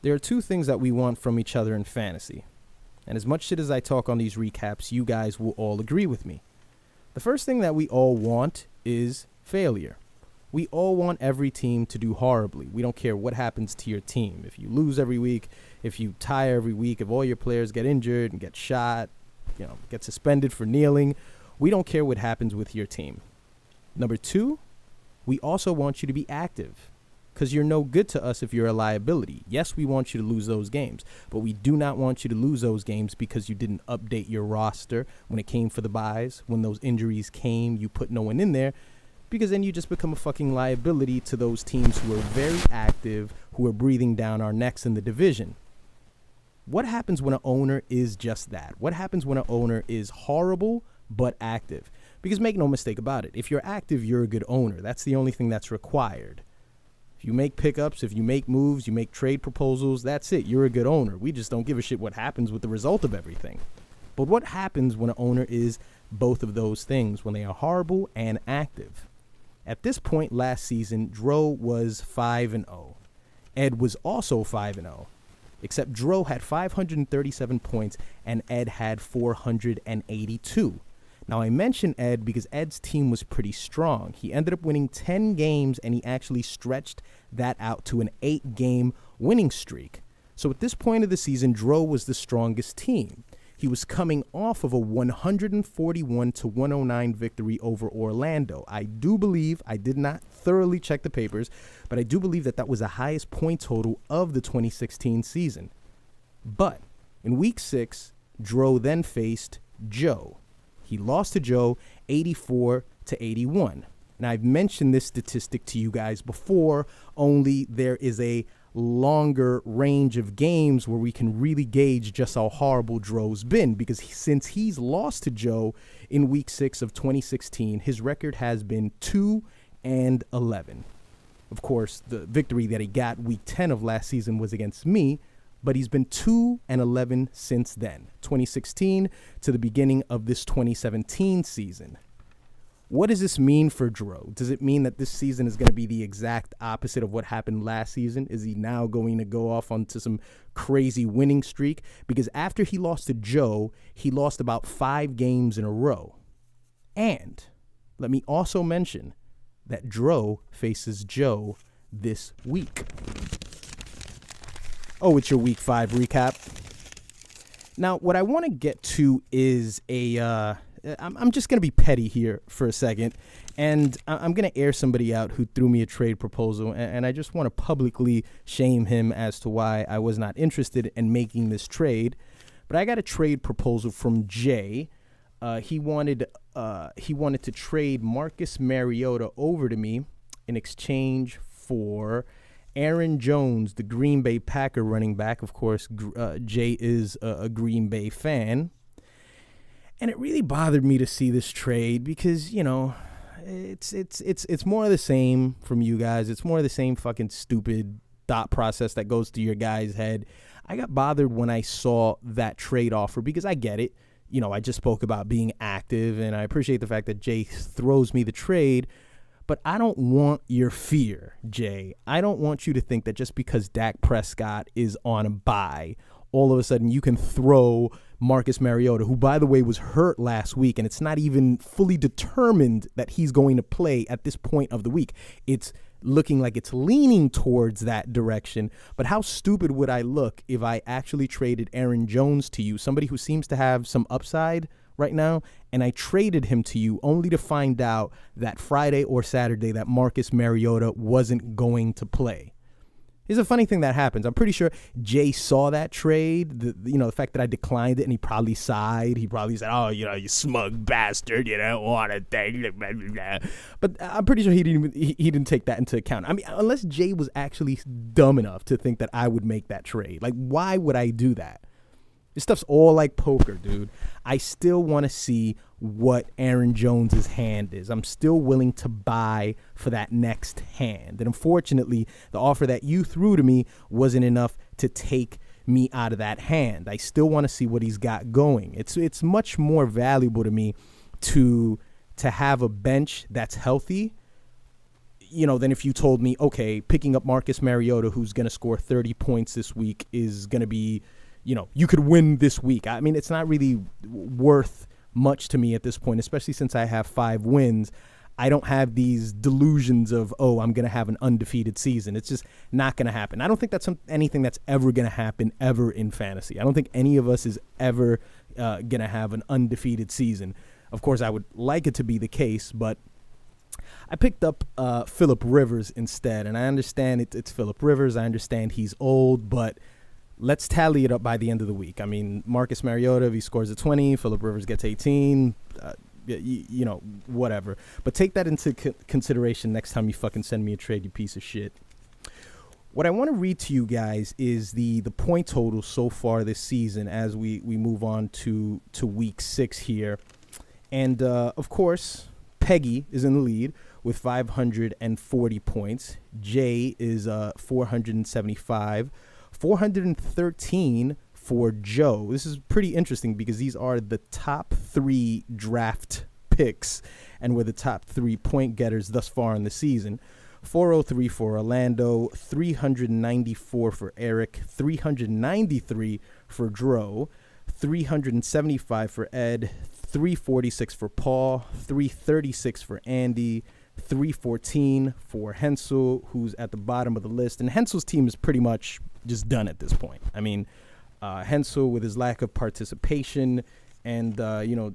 There are two things that we want from each other in fantasy. And as much shit as I talk on these recaps, you guys will all agree with me. The first thing that we all want is failure. We all want every team to do horribly. We don't care what happens to your team. If you lose every week, if you tie every week, if all your players get injured and get shot, get suspended for kneeling, we don't care what happens with your team. Number two, we also want you to be active because you're no good to us if you're a liability. Yes, we want you to lose those games, but we do not want you to lose those games because you didn't update your roster when it came for the buys. When those injuries came, you put no one in there, because then you just become a fucking liability to those teams who are very active, who are breathing down our necks in the division. What happens when an owner is just that? What happens when an owner is horrible but active? Because make no mistake about it, if you're active, you're a good owner. That's the only thing that's required. If you make pickups, if you make moves, you make trade proposals, that's it. You're a good owner. We just don't give a shit what happens with the result of everything. But what happens when an owner is both of those things, when they are horrible and active? At this point last season, Dro was 5-0. Ed was also 5-0. Except Dro had 537 points and Ed had 482. Now, I mention Ed because Ed's team was pretty strong. He ended up winning 10 games, and he actually stretched that out to an 8-game winning streak. So at this point of the season, Dro was the strongest team. He was coming off of a 141-109 victory over Orlando. I do believe, I did not thoroughly check the papers, but I do believe that was the highest point total of the 2016 season. But in week 6, Dro then faced Joe. He lost to Joe 84-81. Now, I've mentioned this statistic to you guys before, only there is a longer range of games where we can really gauge just how horrible Dro's been, because since he's lost to Joe in week 6 of 2016, his record has been 2-11. Of course, the victory that he got week 10 of last season was against me, but he's been 2-11 since then, 2016 to the beginning of this 2017 season. What does this mean for Dro? Does it mean that this season is going to be the exact opposite of what happened last season? Is he now going to go off onto some crazy winning streak? Because after he lost to Joe, he lost about 5 games in a row. And let me also mention that Dro faces Joe this week. Oh, it's your week 5 recap. Now, what I want to get to is I'm just going to be petty here for a second, and I'm going to air somebody out who threw me a trade proposal, and I just want to publicly shame him as to why I was not interested in making this trade. But I got a trade proposal from Jay. He wanted to trade Marcus Mariota over to me in exchange for Aaron Jones, the Green Bay Packer running back. Of course, Jay is a Green Bay fan. And it really bothered me to see this trade because, it's more of the same from you guys. It's more of the same fucking stupid thought process that goes through your guys' head. I got bothered when I saw that trade offer because I get it. I just spoke about being active, and I appreciate the fact that Jay throws me the trade. But I don't want your fear, Jay. I don't want you to think that just because Dak Prescott is on a bye, all of a sudden you can throw Marcus Mariota, who, by the way, was hurt last week, and it's not even fully determined that he's going to play at this point of the week. It's looking like it's leaning towards that direction. But how stupid would I look if I actually traded Aaron Jones to you, somebody who seems to have some upside right now, and I traded him to you only to find out that Friday or Saturday that Marcus Mariota wasn't going to play? Here's a funny thing that happens. I'm pretty sure Jay saw that trade, the fact that I declined it, and he probably sighed. He probably said, "Oh, you smug bastard, you don't want to take it." But I'm pretty sure he didn't take that into account. I mean, unless Jay was actually dumb enough to think that I would make that trade. Like, why would I do that? This stuff's all like poker, dude. I still want to see what Aaron Jones's hand is. I'm still willing to buy for that next hand. And unfortunately, the offer that you threw to me wasn't enough to take me out of that hand. I still want to see what he's got going. It's much more valuable to me to have a bench that's healthy, than if you told me, okay, picking up Marcus Mariota, who's going to score 30 points this week, is going to be, you could win this week. I mean, it's not really worth much to me at this point, especially since I have 5 wins. I don't have these delusions of, I'm going to have an undefeated season. It's just not going to happen. I don't think that's anything that's ever going to happen ever in fantasy. I don't think any of us is ever going to have an undefeated season. Of course, I would like it to be the case, but I picked up Phillip Rivers instead, and I understand it's Phillip Rivers. I understand he's old, but let's tally it up by the end of the week. I mean, Marcus Mariota, if he scores a 20, Phillip Rivers gets 18, whatever. But take that into consideration next time you fucking send me a trade, you piece of shit. What I want to read to you guys is the point total so far this season as we move on to week 6 here. And, of course, Peggy is in the lead with 540 points. Jay is 475. 413 for Joe. This is pretty interesting because these are the top 3 draft picks and we're the top 3 point getters thus far in the season. 403 for Orlando, 394 for Eric, 393 for Dro, 375 for Ed, 346 for Paul, 336 for Andy, 314 for Hensel, who's at the bottom of the list. And Hensel's team is pretty much just done at this point. I mean, Hensel, with his lack of participation and,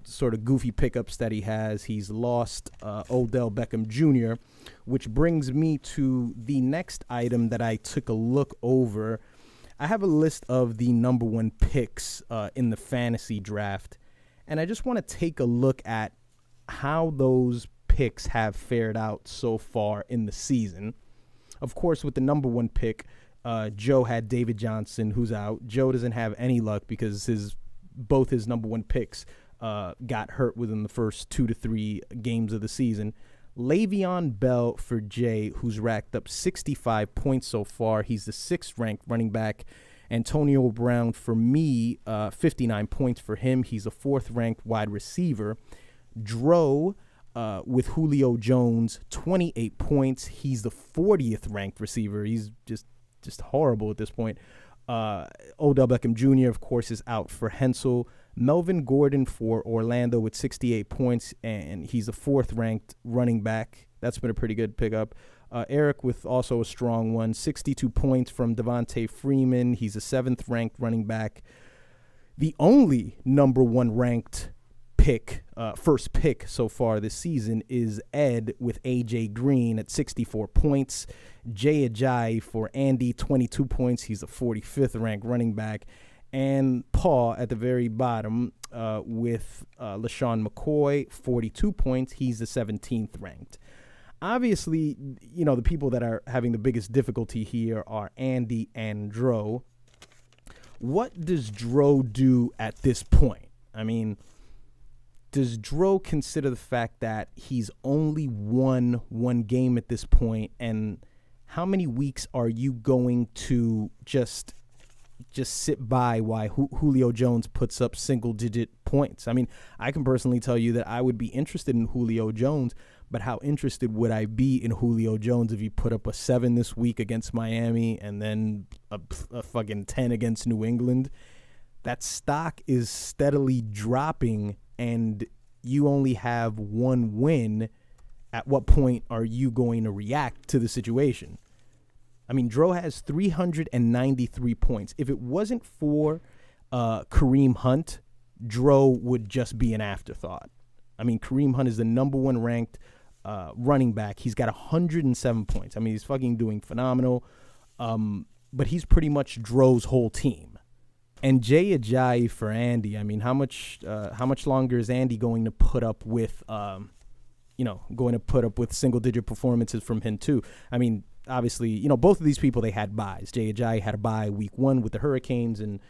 sort of goofy pickups that he has, he's lost Odell Beckham Jr., which brings me to the next item that I took a look over. I have a list of the number 1 picks in the fantasy draft, and I just want to take a look at how those picks have fared out so far in the season. Of course, with the number 1 pick, Joe had David Johnson, who's out. Joe doesn't have any luck because both his number 1 picks got hurt within the first 2 to 3 games of the season. Le'Veon Bell for Jay, who's racked up 65 points so far. He's the 6th ranked running back. Antonio Brown for me, 59 points for him. He's a 4th ranked wide receiver. Dro with Julio Jones, 28 points. He's the 40th ranked receiver. He's just horrible at this point. Odell Beckham Jr., of course, is out for Hensel. Melvin Gordon for Orlando with 68 points, and he's a 4th ranked running back. That's been a pretty good pickup. Eric with also a strong one, 62 points from Devontae Freeman. He's a 7th ranked running back. The only number 1 ranked pick, first pick so far this season is Ed with A.J. Green at 64 points. Jay Ajayi for Andy, 22 points. He's a 45th ranked running back. And Paul at the very bottom with LaShawn McCoy, 42 points. He's the 17th ranked. Obviously, the people that are having the biggest difficulty here are Andy and Dro. What does Dro do at this point? I mean, does Dro consider the fact that he's only won 1 game at this point, and how many weeks are you going to just sit by while Julio Jones puts up single-digit points? I mean, I can personally tell you that I would be interested in Julio Jones, but how interested would I be in Julio Jones if he put up a 7 this week against Miami and then a fucking 10 against New England? That stock is steadily dropping, and you only have 1 win. At what point are you going to react to the situation? I mean, Dro has 393 points. If it wasn't for Kareem Hunt, Dro would just be an afterthought. I mean, Kareem Hunt is the number 1 ranked running back. He's got 107 points. I mean, he's fucking doing phenomenal. But he's pretty much Dro's whole team. And Jay Ajayi for Andy. I mean, how much longer is Andy going to put up with single-digit performances from him too? I mean, obviously, both of these people, they had buys. Jay Ajayi had a bye week 1 with the Hurricanes, and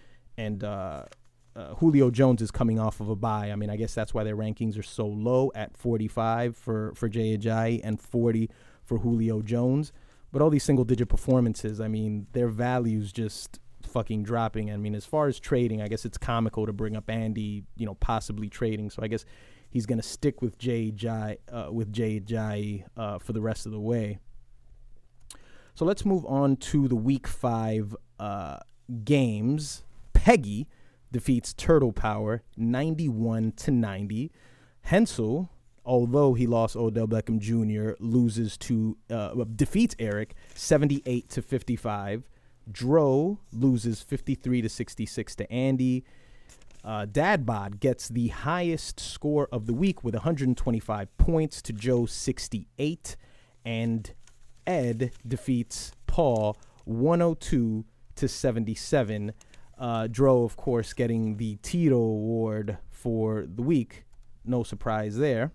Julio Jones is coming off of a bye. I mean, I guess that's why their rankings are so low at 45 for Jay Ajayi and 40 for Julio Jones. But all these single-digit performances, I mean, their value's just fucking dropping. I mean, as far as trading, I guess it's comical to bring up Andy, possibly trading. So I guess he's going to stick with Jay Ajayi for the rest of the way. So let's move on to the week 5 games. Peggy defeats Turtle Power 91-90. Hensel, although he lost Odell Beckham Jr., defeats Eric 78-55. Dro loses 53-66 to Andy. Dadbod gets the highest score of the week with 125 points to Joe 68. And Ed defeats Paul 102-77. Dro, of course, getting the Tito Award for the week. No surprise there.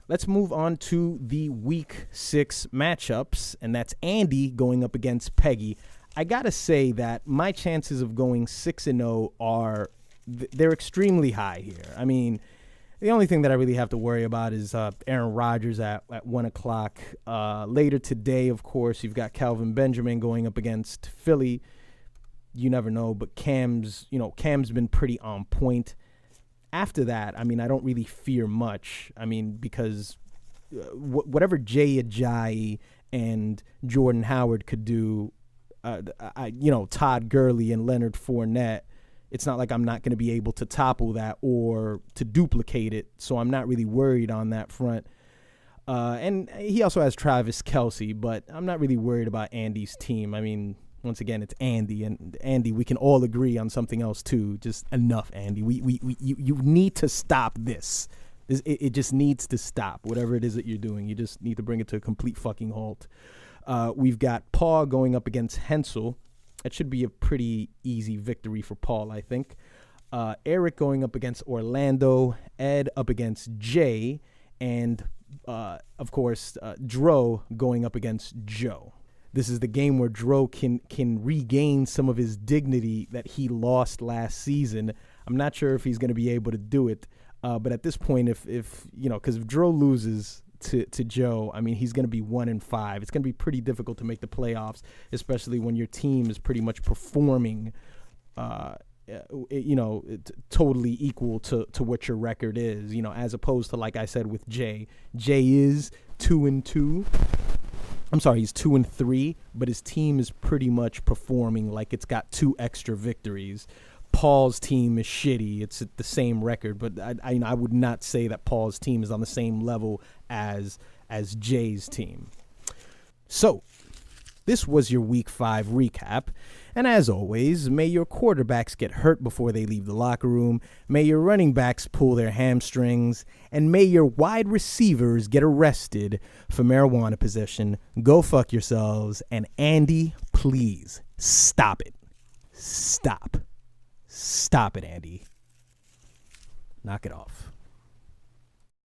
Let's move on to the week 6 matchups, and that's Andy going up against Peggy. I gotta say that my chances of going 6-0 are they're extremely high here. I mean, the only thing that I really have to worry about is Aaron Rodgers at 1 o'clock. Later today, of course, you've got Calvin Benjamin going up against Philly. You never know, but Cam's been pretty on point. After that, I mean, I don't really fear much. I mean, because whatever Jay Ajayi and Jordan Howard could do, Todd Gurley and Leonard Fournette, it's not like I'm not going to be able to topple that or to duplicate it. So I'm not really worried on that front. And he also has Travis Kelce, but I'm not really worried about Andy's team. I mean, once again, it's Andy, and Andy, we can all agree on something else too. Just enough, Andy. You need to stop this. It just needs to stop. Whatever it is that you're doing, you just need to bring it to a complete fucking halt. We've got Paul going up against Hensel. That should be a pretty easy victory for Paul, I think. Eric going up against Orlando. Ed up against Jay. And, of course, Dro going up against Joe. This is the game where Dro can regain some of his dignity that he lost last season. I'm not sure if he's going to be able to do it. But at this point, because if Dro loses to Joe, I mean, he's going to be 1-5. It's going to be pretty difficult to make the playoffs, especially when your team is pretty much performing, totally equal to what your record is, as opposed to, like I said, with Jay. Jay is 2-2. I'm sorry, he's 2-3, but his team is pretty much performing like it's got 2 extra victories. Paul's team is shitty. It's at the same record, but I would not say that Paul's team is on the same level as Jay's team. So, this was your Week 5 recap. And as always, may your quarterbacks get hurt before they leave the locker room. May your running backs pull their hamstrings. And may your wide receivers get arrested for marijuana possession. Go fuck yourselves. And Andy, please stop it. Stop it, Andy. Knock it off.